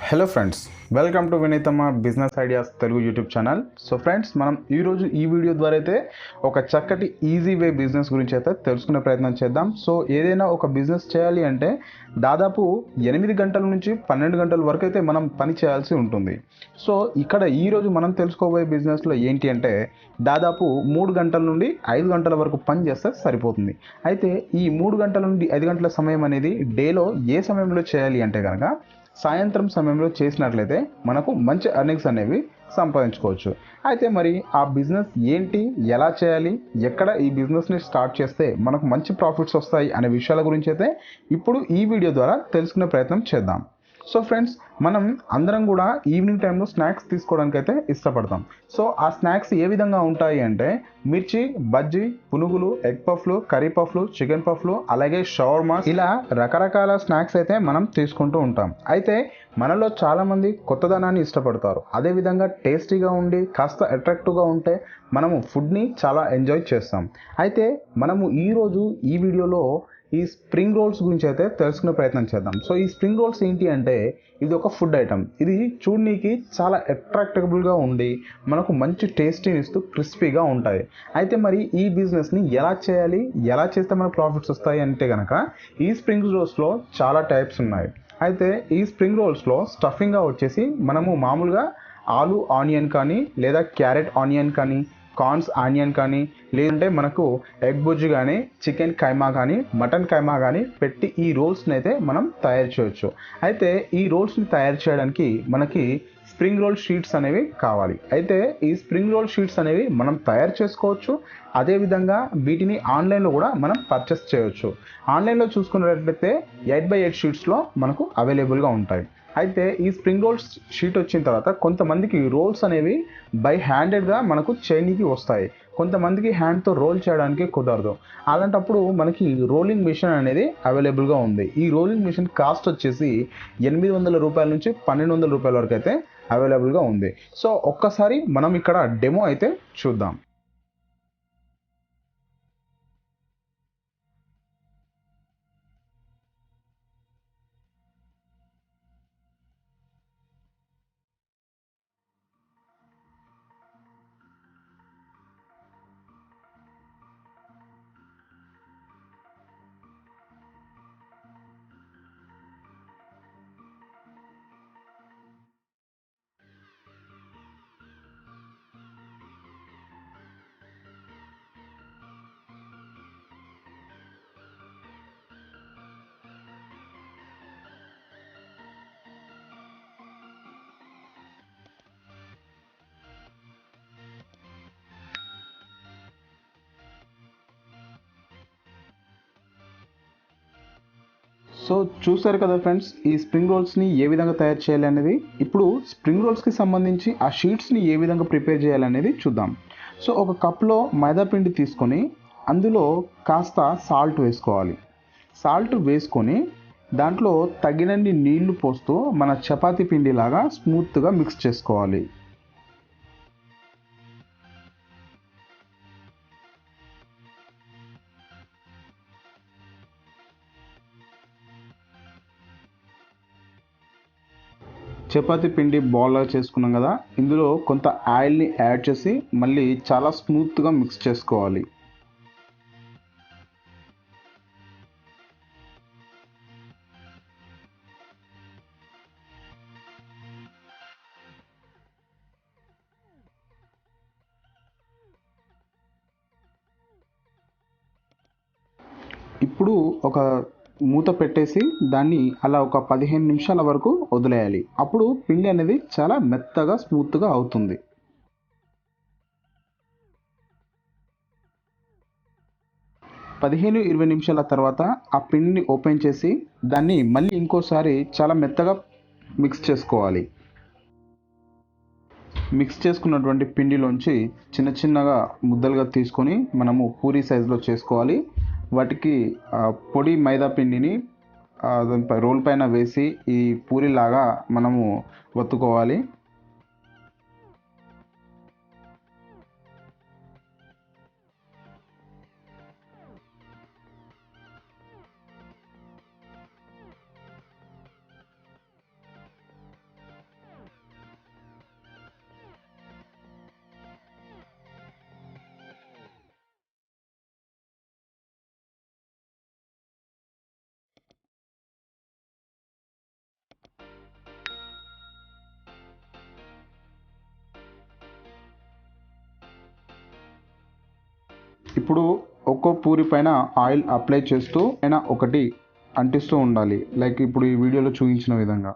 Hello friends, welcome to Vinay Thamma business ideas Telugu YouTube channel. So friends, మనం ఈరోజు ఈ video ద్వారా అయితే ఒక చక్కటి ఈజీ వే బిజినెస్ గురించి అయితే తెలుసుకునే ప్రయత్నం చేద్దాం. సో ఏదైనా ఒక బిజినెస్ చేయాలి అంటే దాదాపు 8 గంటల నుంచి 12 గంటల వరకు అయితే మనం పని చేయాల్సి ఉంటుంది. సో ఇక్కడ ఈరోజు మనం తెలుసుకోబోయే బిజినెస్లో ఏంటి అంటే దాదాపు 3 గంటల నుండి 5 గంటల వరకు పని చేస్తే సరిపోతుంది. అయితే ఈ 3 గంటల నుండి 5 గంటల సమయం అనేది డేలో ఏ సమయంలో చేయాలి అంటే కనుక సాయంత్రం సమయంలో చేసినట్లయితే మనకు మంచి ఎర్నింగ్స్ అనేవి సంపాదించుకోవచ్చు. అయితే మరి ఆ బిజినెస్ ఏంటి, ఎలా చేయాలి, ఎక్కడ ఈ బిజినెస్ని స్టార్ట్ చేస్తే మనకు మంచి ప్రాఫిట్స్ వస్తాయి అనే విషయాల గురించి అయితే ఇప్పుడు ఈ వీడియో ద్వారా తెలుసుకునే ప్రయత్నం చేద్దాం. సో ఫ్రెండ్స్, మనం అందరం కూడా ఈవినింగ్ టైంలో స్నాక్స్ తీసుకోవడానికి అయితే ఇష్టపడతాం. సో ఆ స్నాక్స్ ఏ విధంగా ఉంటాయి అంటే మిర్చి, బజ్జీ, పునుగులు, ఎగ్ పఫ్లు, కర్రీ పఫ్లు, చికెన్ పఫ్లు, అలాగే షవర్మా, ఇలా రకరకాల స్నాక్స్ అయితే మనం తీసుకుంటూ ఉంటాం. అయితే మనలో చాలామంది కొత్తదనాన్ని ఇష్టపడతారు. అదేవిధంగా టేస్టీగా ఉండి కాస్త అట్రాక్టివ్గా ఉంటే మనము ఫుడ్ని చాలా ఎంజాయ్ చేస్తాం. అయితే మనము ఈరోజు ఈ వీడియోలో ఈ స్ప్రింగ్ రోల్స్ గురించి అయితే తెలుసుకునే ప్రయత్నం చేద్దాం. సో ఈ స్ప్రింగ్ రోల్స్ ఏంటి అంటే ఇది ఒక ఫుడ్ ఐటమ్. ఇది చూడనీకి చాలా అట్రాక్టబుల్గా ఉండి మనకు మంచి టేస్టీని ఇస్తూ క్రిస్పీగా ఉంటాయి. అయితే మరి ఈ బిజినెస్ని ఎలా చేయాలి, ఎలా చేస్తే మనకు ప్రాఫిట్స్ వస్తాయి అంటే కనుక ఈ స్ప్రింగ్ రోల్స్లో చాలా టైప్స్ ఉన్నాయి. అయితే ఈ స్ప్రింగ్ రోల్స్లో స్టఫింగ్గా వచ్చేసి మనము మామూలుగా ఆలు ఆనియన్ కానీ, లేదా క్యారెట్ ఆనియన్ కానీ, కార్న్స్ ఆనియన్ కానీ, లేదంటే మనకు ఎగ్ బుజ్జి కానీ, చికెన్ కైమా కానీ, మటన్ కైమా కానీ పెట్టి ఈ రోల్స్ని అయితే మనం తయారు చేయొచ్చు. అయితే ఈ రోల్స్ని తయారు చేయడానికి మనకి స్ప్రింగ్ రోల్ షీట్స్ అనేవి కావాలి. అయితే ఈ స్ప్రింగ్ రోల్ షీట్స్ అనేవి మనం తయారు చేసుకోవచ్చు. అదేవిధంగా వీటిని ఆన్లైన్లో కూడా మనం పర్చేస్ చేయొచ్చు. ఆన్లైన్లో చూసుకున్నట్లయితే 8x8 షీట్స్లో మనకు అవైలబుల్గా ఉంటాయి. అయితే ఈ స్ప్రింగ్ రోల్స్ షీట్ వచ్చిన తర్వాత కొంతమందికి రోల్స్ అనేవి బై హ్యాండెడ్గా మనకు చేయనీకి వస్తాయి. కొంతమందికి హ్యాండ్తో రోల్ చేయడానికి కుదరదు. అలాంటప్పుడు మనకి రోలింగ్ మిషన్ అనేది అవైలబుల్గా ఉంది. ఈ రోలింగ్ మిషన్ కాస్ట్ వచ్చేసి 800 రూపాయల నుంచి 1200 రూపాయల వరకు అయితే అవైలబుల్గా ఉంది. సో ఒక్కసారి మనం ఇక్కడ డెమో అయితే చూద్దాం. సో చూసారు కదా ఫ్రెండ్స్, ఈ స్ప్రింగ్ రోల్స్ని ఏ విధంగా తయారు చేయాలి అనేది. ఇప్పుడు స్ప్రింగ్ రోల్స్కి సంబంధించి ఆ షీట్స్ని ఏ విధంగా ప్రిపేర్ చేయాలనేది చూద్దాం. సో ఒక కప్లో మైదా పిండి తీసుకొని అందులో కాస్త సాల్ట్ వేసుకోవాలి. సాల్ట్ వేసుకొని దాంట్లో తగినన్ని నీళ్లు పోస్తూ మన చపాతీ పిండిలాగా స్మూత్గా మిక్స్ చేసుకోవాలి. చపాతీ పిండి బాల్లా చేసుకున్నాం కదా, ఇందులో కొంత ఆయిల్ని యాడ్ చేసి మళ్ళీ చాలా స్మూత్గా మిక్స్ చేసుకోవాలి. ఇప్పుడు ఒక మూత పెట్టేసి దాన్ని అలా ఒక 15 నిమిషాల వరకు వదిలేయాలి. అప్పుడు పిండి అనేది చాలా మెత్తగా స్మూత్గా అవుతుంది. పదిహేను 20 నిమిషాల తర్వాత ఆ పిండిని ఓపెన్ చేసి దాన్ని మళ్ళీ ఇంకోసారి చాలా మెత్తగా మిక్స్ చేసుకోవాలి. మిక్స్ చేసుకున్నటువంటి పిండిలోంచి చిన్న చిన్నగా ముద్దలుగా తీసుకొని మనము పూరీ సైజులో చేసుకోవాలి. వాటికి పొడి మైదా పిండిని రోల్ పైన వేసి ఈ పూరిలాగా మనము ఒత్తుకోవాలి. ఇప్పుడు ఒక్కో పూరి పైన ఆయిల్ అప్లై చేస్తూ పైన ఒకటి అంటిస్తూ ఉండాలి, లైక్ ఇప్పుడు ఈ వీడియోలో చూపించిన విధంగా.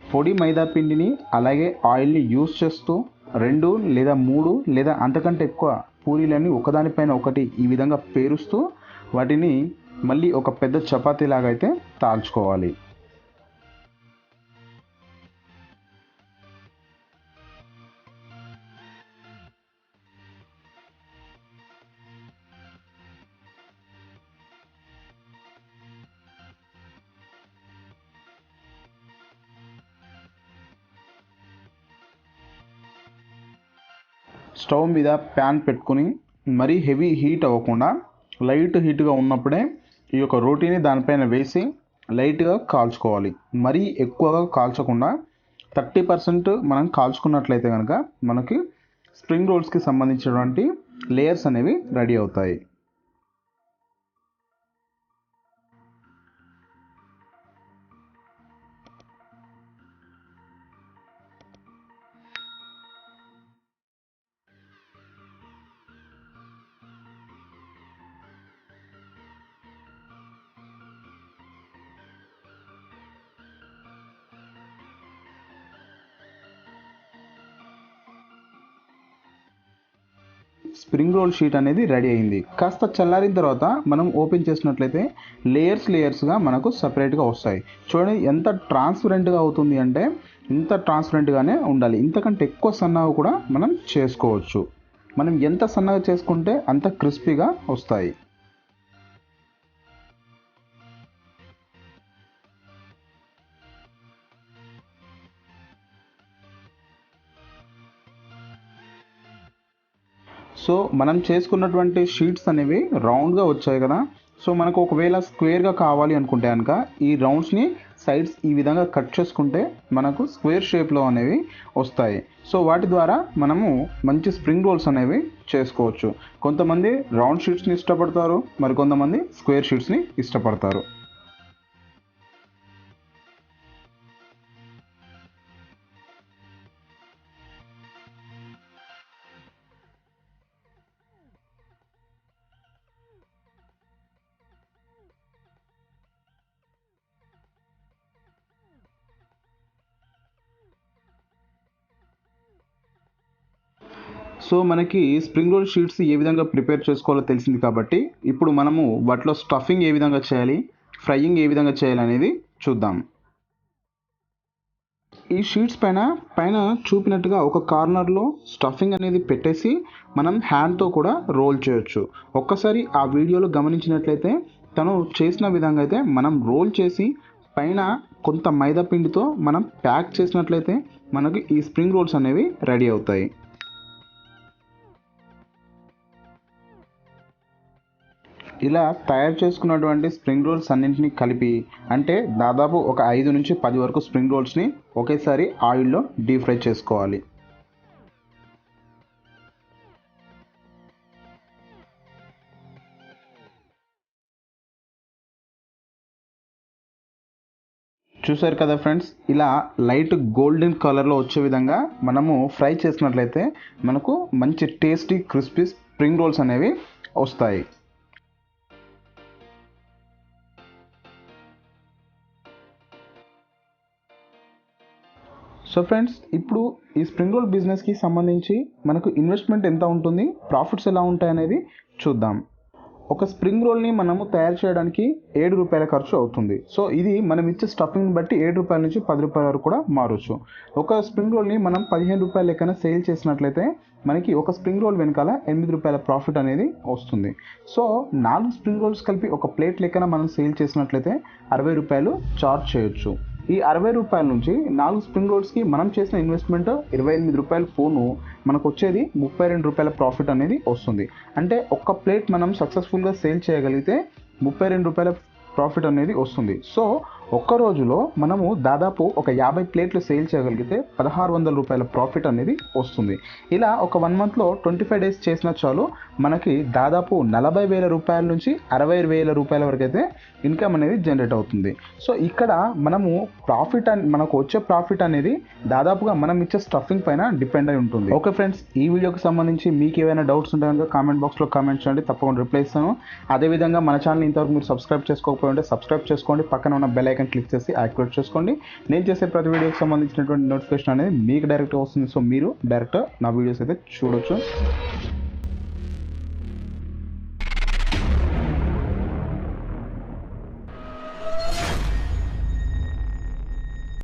పొడి మైదా పిండిని అలాగే ఆయిల్ని యూస్ చేస్తూ 2 లేదా 3 లేదా అంతకంటే ఎక్కువ పూరీలని ఒకదానిపైన ఒకటి ఈ విధంగా పేరుస్తూ వాటిని మళ్ళీ ఒక పెద్ద చపాతీ లాగా అయితే తాల్చుకోవాలి. స్టవ్ మీద ప్యాన్ పెట్టుకుని మరీ హెవీ హీట్ అవ్వకుండా లైట్ హీట్గా ఉన్నప్పుడే ఈ యొక్క రోటీని దానిపైన వేసి లైట్గా కాల్చుకోవాలి. మరీ ఎక్కువగా కాల్చకుండా 30% మనం కాల్చుకున్నట్లయితే కనుక మనకి స్ప్రింగ్ రోల్స్కి సంబంధించినటువంటి లేయర్స్ అనేవి రెడీ అవుతాయి. స్ప్రింగ్ రోల్ షీట్ అనేది రెడీ అయింది. కాస్త చల్లారిన తర్వాత మనం ఓపెన్ చేసినట్లయితే లేయర్స్గా మనకు సపరేట్గా వస్తాయి. చూడండి ఎంత ట్రాన్స్పరెంట్గా అవుతుంది అంటే ఇంత ట్రాన్స్పరెంట్గానే ఉండాలి. ఇంతకంటే ఎక్కువ సన్నగా కూడా మనం చేసుకోవచ్చు. మనం ఎంత సన్నగా చేసుకుంటే అంత క్రిస్పీగా వస్తాయి. సో మనం చేసుకున్నటువంటి షీట్స్ అనేవి రౌండ్గా వచ్చాయి కదా. సో మనకు ఒకవేళ స్క్వేర్గా కావాలి అనుకుంటే కనుక ఈ రౌండ్స్ని సైడ్స్ ఈ విధంగా కట్ చేసుకుంటే మనకు స్క్వేర్ షేప్లో అనేవి వస్తాయి. సో వాటి ద్వారా మనము మంచి స్ప్రింగ్ రోల్స్ అనేవి చేసుకోవచ్చు. కొంతమంది రౌండ్ షీట్స్ని ఇష్టపడతారు, మరికొంతమంది స్క్వేర్ షీట్స్ని ఇష్టపడతారు. సో మనకి స్ప్రింగ్ రోల్ షీట్స్ ఏ విధంగా ప్రిపేర్ చేసుకోవాలో తెలిసింది కాబట్టి ఇప్పుడు మనము వాటిలో స్టఫింగ్ ఏ విధంగా చేయాలి, ఫ్రైయింగ్ ఏ విధంగా చేయాలి అనేది చూద్దాం. ఈ షీట్స్ పైన చూపినట్టుగా ఒక కార్నర్లో స్టఫింగ్ అనేది పెట్టేసి మనం హ్యాండ్తో కూడా రోల్ చేయొచ్చు. ఒక్కసారి ఆ వీడియోలో గమనించినట్లయితే తను చేసిన విధంగా అయితే మనం రోల్ చేసి పైన కొంత మైదా పిండితో మనం ప్యాక్ చేసినట్లయితే మనకి ఈ స్ప్రింగ్ రోల్స్ అనేవి రెడీ అవుతాయి. ఇలా తయారు చేసుకున్నటువంటి స్ప్రింగ్ రోల్స్ అన్నింటినీ కలిపి అంటే దాదాపు ఒక 5 నుంచి 10 వరకు స్ప్రింగ్ రోల్స్ని ఒకేసారి ఆయిల్లో డీప్ ఫ్రై చేసుకోవాలి. చూసారు కదా ఫ్రెండ్స్, ఇలా లైట్ గోల్డెన్ కలర్లో వచ్చే విధంగా మనము ఫ్రై చేసినట్లయితే మనకు మంచి టేస్టీ క్రిస్పీ స్ప్రింగ్ రోల్స్ అనేవి వస్తాయి. సో ఫ్రెండ్స్, ఇప్పుడు ఈ స్ప్రింగ్ రోల్ బిజినెస్కి సంబంధించి మనకు ఇన్వెస్ట్మెంట్ ఎంత ఉంటుంది, ప్రాఫిట్స్ ఎలా ఉంటాయి అనేది చూద్దాం. ఒక స్ప్రింగ్ రోల్ని మనము తయారు చేయడానికి 7 రూపాయల ఖర్చు అవుతుంది. సో ఇది మనం ఇచ్చే స్టఫింగ్ని బట్టి 7 రూపాయల నుంచి 10 రూపాయల వరకు కూడా మారొచ్చు. ఒక స్ప్రింగ్ రోల్ని మనం 15 రూపాయల లెక్కన సేల్ చేసినట్లయితే మనకి ఒక స్ప్రింగ్ రోల్ వెనకాల 8 రూపాయల ప్రాఫిట్ అనేది వస్తుంది. సో 4 స్ప్రింగ్ రోల్స్ కలిపి ఒక ప్లేట్ లెక్కన మనం సేల్ చేసినట్లయితే 60 రూపాయలు చార్జ్ చేయొచ్చు. ఈ 60 రూపాయల నుంచి 4 స్ప్రింగ్ రోల్స్కి మనం చేసిన ఇన్వెస్ట్మెంట్ 28 రూపాయలు పోను మనకు వచ్చేది 32 రూపాయల ప్రాఫిట్ అనేది వస్తుంది. అంటే ఒక్క ప్లేట్ మనం సక్సెస్ఫుల్గా సేల్ చేయగలిగితే 32 రూపాయల ప్రాఫిట్ అనేది వస్తుంది. సో ఒక్క రోజులో మనము దాదాపు ఒక 50 ప్లేట్లు సేల్ చేయగలిగితే 1600 రూపాయల ప్రాఫిట్ అనేది వస్తుంది. ఇలా ఒక 1 మంత్లో 25 డేస్ చేసినా చాలు మనకి దాదాపు 40,000 రూపాయల నుంచి 60,000 రూపాయల వరకు అయితే ఇన్కమ్ అనేది జనరేట్ అవుతుంది. సో ఇక్కడ మనము మనకు వచ్చే ప్రాఫిట్ అనేది దాదాపుగా మనం ఇచ్చే స్టఫింగ్ పైన డిపెండ్ అయి ఉంటుంది. ఓకే ఫ్రెండ్స్, ఈ వీడియోకి సంబంధించి మీకు ఏమైనా డౌట్స్ ఉంటే కనుక కామెంట్ బాక్స్లో కామెంట్ చేయండి, తప్పకుండా రిప్లై ఇస్తాను. అదేవిధంగా మన ఛానల్ ఇంతవరకు మీరు సబ్స్క్రైబ్ చేసుకోకపోయి ఉంటే సబ్స్క్రైబ్ చేసుకోండి, పక్కన ఉన్న బెల్ ఐకాన్ క్లిక్ చేసి యాక్టివేట్ చేసుకోండి. నేను చేసే ప్రతి వీడియోకి సంబంధించినటువంటి నోటిఫికేషన్ అనేది మీకు డైరెక్ట్గా వస్తుంది. సో మీరు డైరెక్ట్ నా వీడియోస్ అయితే చూడొచ్చు.